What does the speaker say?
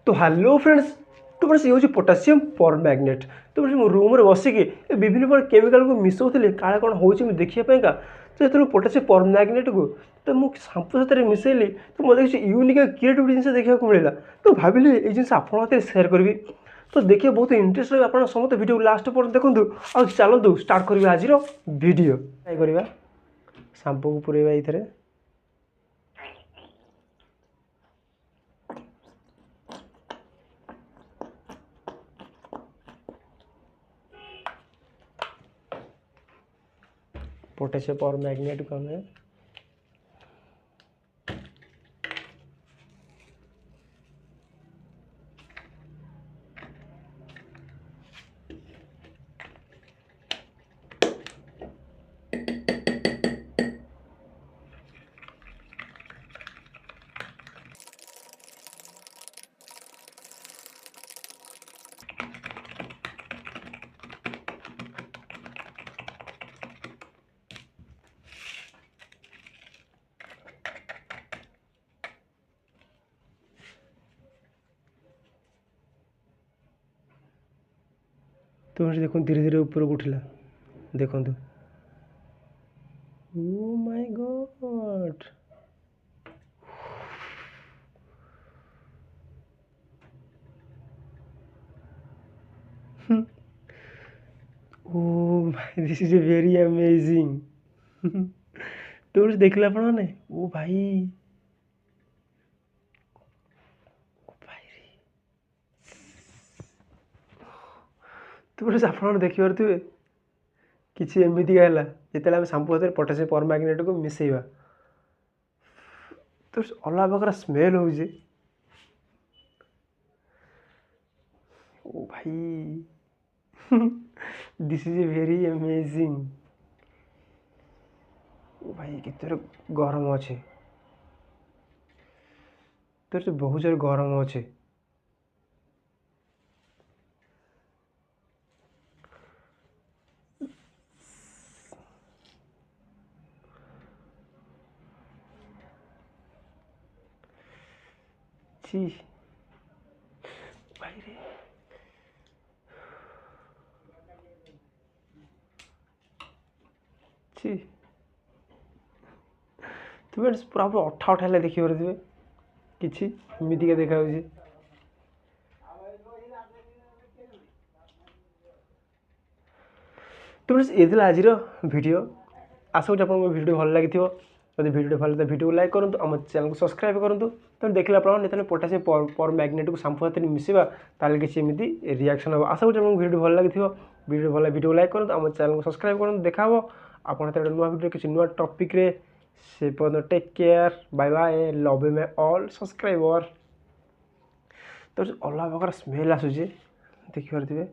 तो hello friends तुम से हूँ पोटासियम पर मैग्नेट तुम से रूम में बसिकी विभिन्न प्रकार केमिकाल को मिसाऊली काले कौन हो देखापी तो जो पोटासियम पर मैग्नेट को तो मुझे सांपू साथ मिसेली तो मतलब किसी यूनिक क्रिएटिव जिन देखा मिलला तो भाविली ये जिन आपत सेयार करी तो देखिए बहुत इंटरेस्ट रही आप समस्त वीडियो लास्ट पर देखूँ आ चलतु स्टार्ट करा आज वीडियो ट्राई करवा सांपू को पुरेवा ये पोटेशियम और मैग्नेट को हमें तो देखो धीरे धीरे ऊपर उठला देखो oh my God oh this is very amazing तो देखला आपण ने ओ भाई तुम आप देखिपे किसी एमती है जिते सांपू हाथ पोटासियम पर मैग्नेट को मिसेवा तो अलग प्रकार स्मेल हो ओ भाई दिस इज वेरी अमेजिंग ओ भाई कितने गरम अच्छे तो बहुत जोर गरम अच्छे छी भाई रे छी तुम पूरा अठा अठा देखिए किसी एमती देखा तुम ये आज वीडियो आशा करूँ आपको वीडियो भल लगी जब वीडियो भल तो वीडियो लाइक करूँ आम चैनल को सब्सक्राइब करूँ तो देखिए आप पोटासियम पर मैग्नेट को सांपू हाथ मिसेवा ताल किसी एमती रिएक्शन हम आशा करूँ आपको वीडियो भल लगी वीडियो भल वीडियो लाइक करूँ आम चैनल को सब्सक्राइब करूँ देखा आप नुआ वीडियो किसी नुआ टॉपिक रे से take care bye bye love me all subscriber तो अलग प्रकार स्मेल आसूचे देखिए